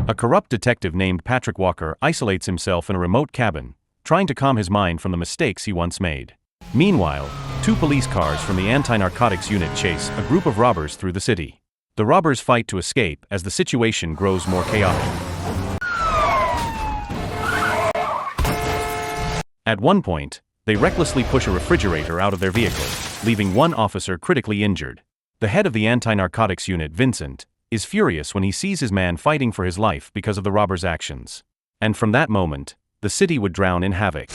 A corrupt detective named Patrick Walker isolates himself in a remote cabin, trying to calm his mind from the mistakes he once made. Meanwhile, 2 police cars from the anti-narcotics unit chase a group of robbers through the city. The robbers fight to escape as the situation grows more chaotic. At one point, they recklessly push a refrigerator out of their vehicle, leaving one officer critically injured. The head of the anti-narcotics unit, Vincent, is furious when he sees his man fighting for his life because of the robbers' actions. And from that moment, the city would drown in havoc.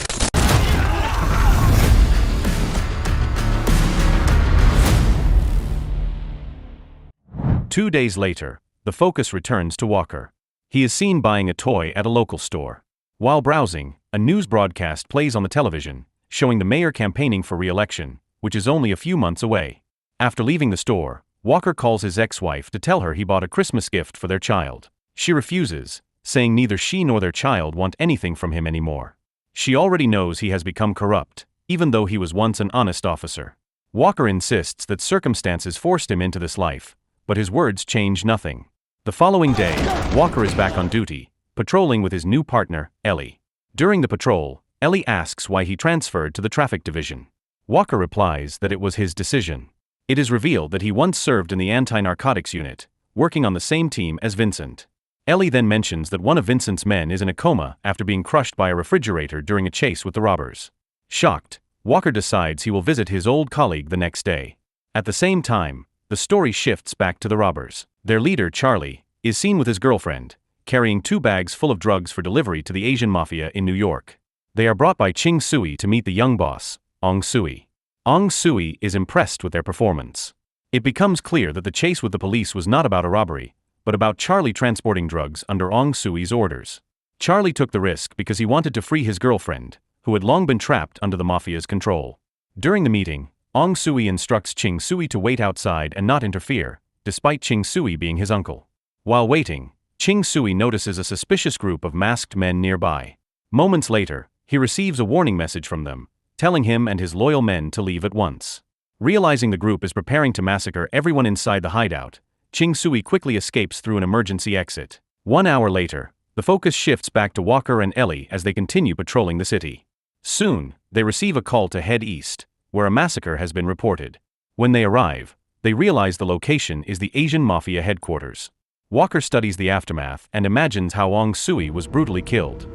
Two days later, the focus returns to Walker. He is seen buying a toy at a local store. While browsing, a news broadcast plays on the television, showing the mayor campaigning for re-election, which is only a few months away. After leaving the store, Walker calls his ex-wife to tell her he bought a Christmas gift for their child. She refuses, saying neither she nor their child want anything from him anymore. She already knows he has become corrupt, even though he was once an honest officer. Walker insists that circumstances forced him into this life, but his words change nothing. The following day, Walker is back on duty, patrolling with his new partner, Ellie. During the patrol, Ellie asks why he transferred to the traffic division. Walker replies that it was his decision. It is revealed that he once served in the anti-narcotics unit, working on the same team as Vincent. Ellie then mentions that one of Vincent's men is in a coma after being crushed by a refrigerator during a chase with the robbers. Shocked, Walker decides he will visit his old colleague the next day. At the same time, the story shifts back to the robbers. Their leader, Charlie, is seen with his girlfriend, carrying 2 bags full of drugs for delivery to the Asian mafia in New York. They are brought by Ching Sui to meet the young boss, Ong Sui. Ong Sui is impressed with their performance. It becomes clear that the chase with the police was not about a robbery, but about Charlie transporting drugs under Ong Sui's orders. Charlie took the risk because he wanted to free his girlfriend, who had long been trapped under the mafia's control. During the meeting, Ong Sui instructs Ching Sui to wait outside and not interfere, despite Ching Sui being his uncle. While waiting, Ching Sui notices a suspicious group of masked men nearby. Moments later, he receives a warning message from them, telling him and his loyal men to leave at once. Realizing the group is preparing to massacre everyone inside the hideout, Ching Sui quickly escapes through an emergency exit. 1 hour later, the focus shifts back to Walker and Ellie as they continue patrolling the city. Soon, they receive a call to head east, where a massacre has been reported. When they arrive, they realize the location is the Asian mafia headquarters. Walker studies the aftermath and imagines how Ong Sui was brutally killed.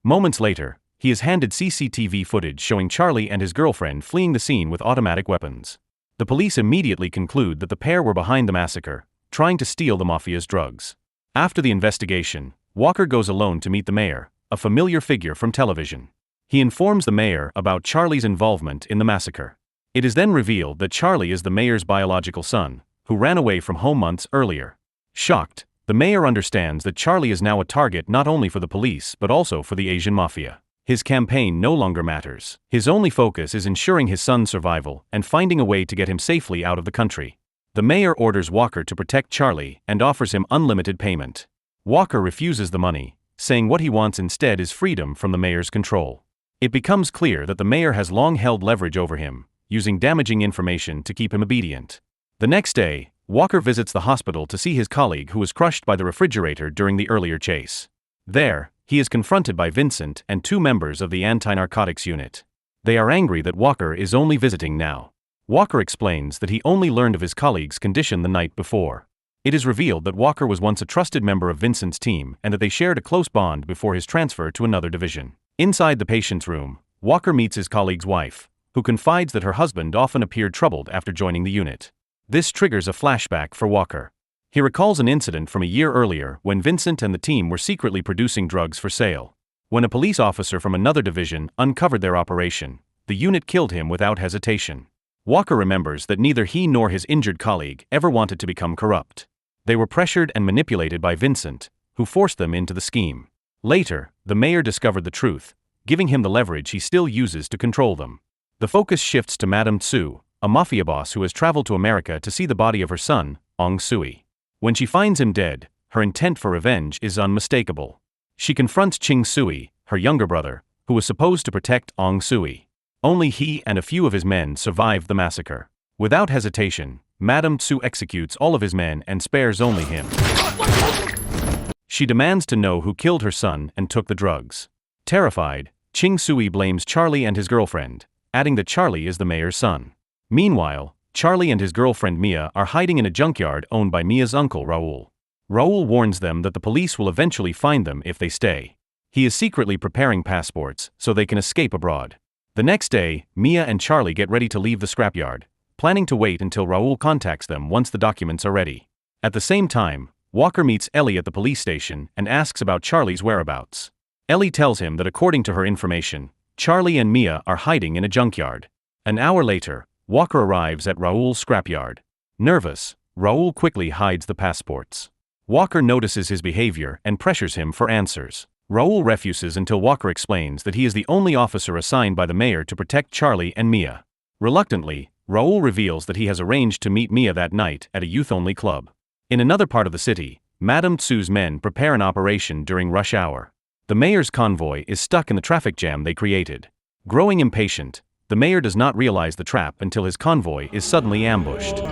Moments later, he is handed CCTV footage showing Charlie and his girlfriend fleeing the scene with automatic weapons. The police immediately conclude that the pair were behind the massacre, trying to steal the mafia's drugs. After the investigation, Walker goes alone to meet the mayor, a familiar figure from television. He informs the mayor about Charlie's involvement in the massacre. It is then revealed that Charlie is the mayor's biological son, who ran away from home months earlier. Shocked, the mayor understands that Charlie is now a target not only for the police but also for the Asian mafia. His campaign no longer matters. His only focus is ensuring his son's survival and finding a way to get him safely out of the country. The mayor orders Walker to protect Charlie and offers him unlimited payment. Walker refuses the money, saying what he wants instead is freedom from the mayor's control. It becomes clear that the mayor has long held leverage over him, using damaging information to keep him obedient. The next day, Walker visits the hospital to see his colleague who was crushed by the refrigerator during the earlier chase. There, he is confronted by Vincent and 2 members of the anti-narcotics unit. They are angry that Walker is only visiting now. Walker explains that he only learned of his colleague's condition the night before. It is revealed that Walker was once a trusted member of Vincent's team and that they shared a close bond before his transfer to another division. Inside the patient's room, Walker meets his colleague's wife, who confides that her husband often appeared troubled after joining the unit. This triggers a flashback for Walker. He recalls an incident from a year earlier when Vincent and the team were secretly producing drugs for sale. When a police officer from another division uncovered their operation, the unit killed him without hesitation. Walker remembers that neither he nor his injured colleague ever wanted to become corrupt. They were pressured and manipulated by Vincent, who forced them into the scheme. Later, the mayor discovered the truth, giving him the leverage he still uses to control them. The focus shifts to Madame Tsu, a mafia boss who has traveled to America to see the body of her son, Ong Sui. When she finds him dead, her intent for revenge is unmistakable. She confronts Ching Sui, her younger brother, who was supposed to protect Ong Sui. Only he and a few of his men survived the massacre. Without hesitation, Madame Tsu executes all of his men and spares only him. She demands to know who killed her son and took the drugs. Terrified, Ching Sui blames Charlie and his girlfriend, adding that Charlie is the mayor's son. Meanwhile, Charlie and his girlfriend Mia are hiding in a junkyard owned by Mia's uncle Raoul. Raoul warns them that the police will eventually find them if they stay. He is secretly preparing passports so they can escape abroad. The next day, Mia and Charlie get ready to leave the scrapyard, planning to wait until Raoul contacts them once the documents are ready. At the same time, Walker meets Ellie at the police station and asks about Charlie's whereabouts. Ellie tells him that according to her information, Charlie and Mia are hiding in a junkyard. An hour later, Walker arrives at Raoul's scrapyard. Nervous, Raoul quickly hides the passports. Walker notices his behavior and pressures him for answers. Raoul refuses until Walker explains that he is the only officer assigned by the mayor to protect Charlie and Mia. Reluctantly, Raoul reveals that he has arranged to meet Mia that night at a youth-only club. In another part of the city, Madame Tsu's men prepare an operation during rush hour. The mayor's convoy is stuck in the traffic jam they created. Growing impatient, the mayor does not realize the trap until his convoy is suddenly ambushed.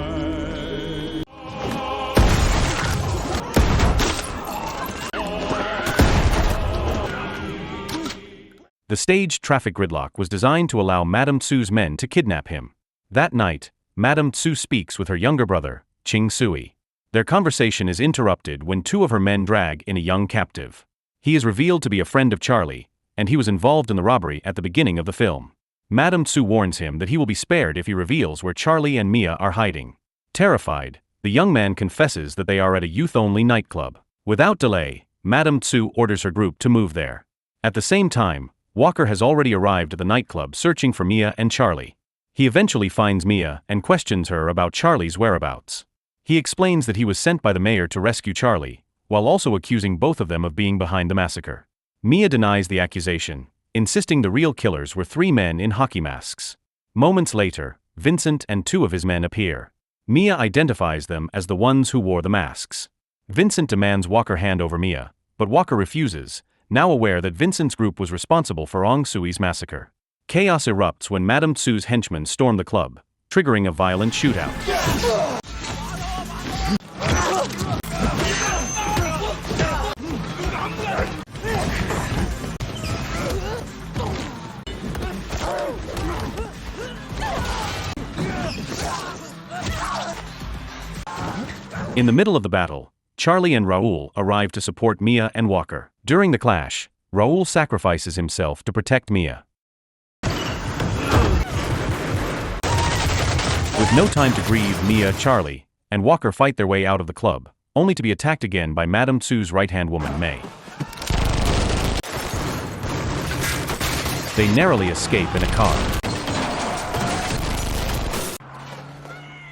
The staged traffic gridlock was designed to allow Madame Tsu's men to kidnap him. That night, Madame Tsu speaks with her younger brother, Ching Sui. Their conversation is interrupted when two of her men drag in a young captive. He is revealed to be a friend of Charlie, and he was involved in the robbery at the beginning of the film. Madame Tsu warns him that he will be spared if he reveals where Charlie and Mia are hiding. Terrified, the young man confesses that they are at a youth-only nightclub. Without delay, Madame Tsu orders her group to move there. At the same time, Walker has already arrived at the nightclub searching for Mia and Charlie. He eventually finds Mia and questions her about Charlie's whereabouts. He explains that he was sent by the mayor to rescue Charlie, while also accusing both of them of being behind the massacre. Mia denies the accusation, insisting the real killers were three men in hockey masks. Moments later, Vincent and two of his men appear. Mia identifies them as the ones who wore the masks. Vincent demands Walker hand over Mia, but Walker refuses, now aware that Vincent's group was responsible for Ong Sui's massacre. Chaos erupts when Madame Tsu's henchmen storm the club, triggering a violent shootout. In the middle of the battle, Charlie and Raoul arrive to support Mia and Walker. During the clash, Raoul sacrifices himself to protect Mia. With no time to grieve, Mia, Charlie, and Walker fight their way out of the club, only to be attacked again by Madame Tsu's right-hand woman, May. They narrowly escape in a car.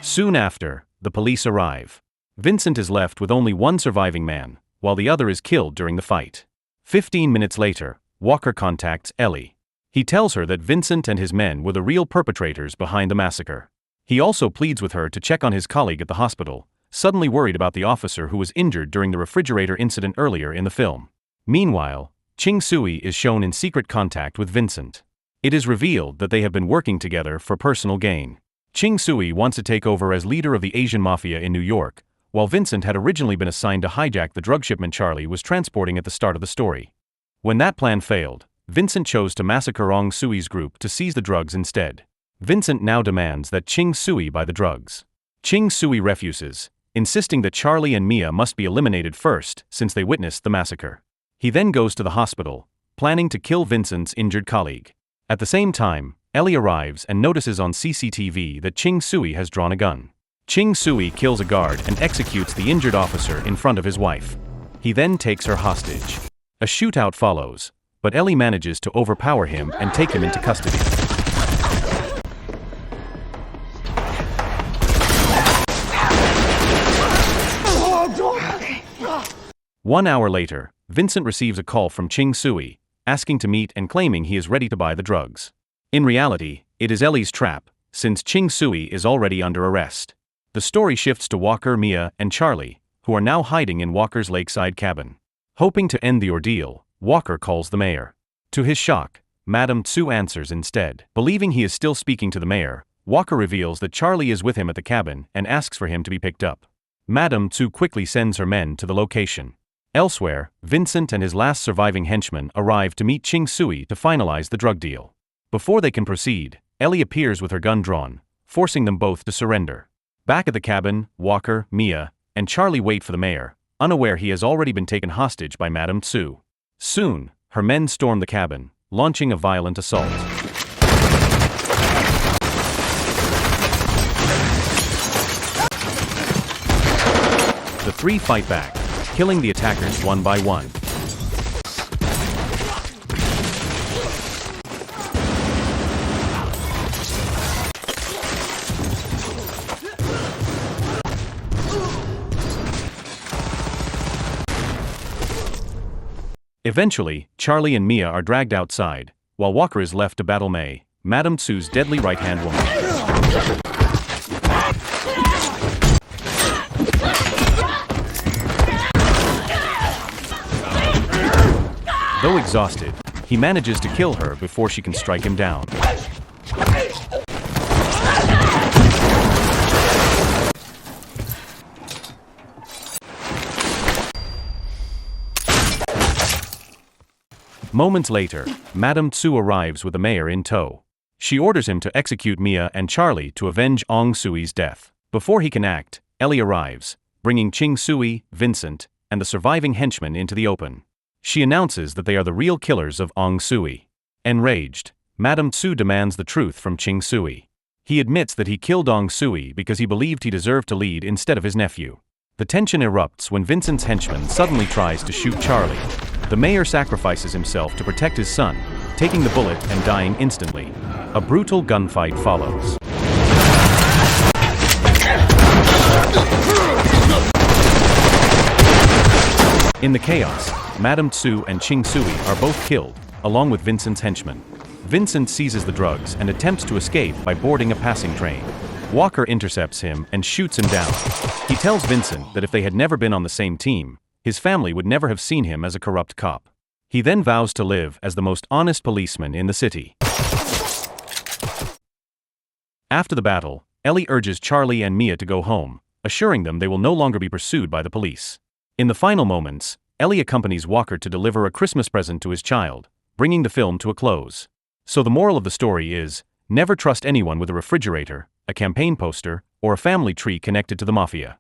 Soon after, the police arrive. Vincent is left with only one surviving man, while the other is killed during the fight. 15 minutes later, Walker contacts Ellie. He tells her that Vincent and his men were the real perpetrators behind the massacre. He also pleads with her to check on his colleague at the hospital, suddenly worried about the officer who was injured during the refrigerator incident earlier in the film. Meanwhile, Ching Sui is shown in secret contact with Vincent. It is revealed that they have been working together for personal gain. Ching Sui wants to take over as leader of the Asian mafia in New York, while Vincent had originally been assigned to hijack the drug shipment Charlie was transporting at the start of the story. When that plan failed, Vincent chose to massacre Ong Sui's group to seize the drugs instead. Vincent now demands that Ching Sui buy the drugs. Ching Sui refuses, insisting that Charlie and Mia must be eliminated first since they witnessed the massacre. He then goes to the hospital, planning to kill Vincent's injured colleague. At the same time, Ellie arrives and notices on CCTV that Ching Sui has drawn a gun. Ching Sui kills a guard and executes the injured officer in front of his wife. He then takes her hostage. A shootout follows, but Ellie manages to overpower him and take him into custody. 1 hour later, Vincent receives a call from Ching Sui, asking to meet and claiming he is ready to buy the drugs. In reality, it is Ellie's trap, since Ching Sui is already under arrest. The story shifts to Walker, Mia, and Charlie, who are now hiding in Walker's lakeside cabin. Hoping to end the ordeal, Walker calls the mayor. To his shock, Madame Tsu answers instead. Believing he is still speaking to the mayor, Walker reveals that Charlie is with him at the cabin and asks for him to be picked up. Madame Tsu quickly sends her men to the location. Elsewhere, Vincent and his last surviving henchman arrive to meet Ching Sui to finalize the drug deal. Before they can proceed, Ellie appears with her gun drawn, forcing them both to surrender. Back at the cabin, Walker, Mia, and Charlie wait for the mayor, unaware he has already been taken hostage by Madame Tsu. Soon, her men storm the cabin, launching a violent assault. The three fight back, killing the attackers one by one. Eventually, Charlie and Mia are dragged outside, while Walker is left to battle Madame Tsu's deadly right-hand woman. Though exhausted, he manages to kill her before she can strike him down. Moments later, Madame Tsu arrives with the mayor in tow. She orders him to execute Mia and Charlie to avenge Ong Sui's death. Before he can act, Ellie arrives, bringing Ching Sui, Vincent, and the surviving henchmen into the open. She announces that they are the real killers of Ong Sui. Enraged, Madame Tsu demands the truth from Ching Sui. He admits that he killed Ong Sui because he believed he deserved to lead instead of his nephew. The tension erupts when Vincent's henchman suddenly tries to shoot Charlie. The mayor sacrifices himself to protect his son, taking the bullet and dying instantly. A brutal gunfight follows. In the chaos, Madame Tsu and Ching Sui are both killed, along with Vincent's henchmen. Vincent seizes the drugs and attempts to escape by boarding a passing train. Walker intercepts him and shoots him down. He tells Vincent that if they had never been on the same team, his family would never have seen him as a corrupt cop. He then vows to live as the most honest policeman in the city. After the battle, Ellie urges Charlie and Mia to go home, assuring them they will no longer be pursued by the police. In the final moments, Ellie accompanies Walker to deliver a Christmas present to his child, bringing the film to a close. So the moral of the story is, never trust anyone with a refrigerator, a campaign poster, or a family tree connected to the mafia.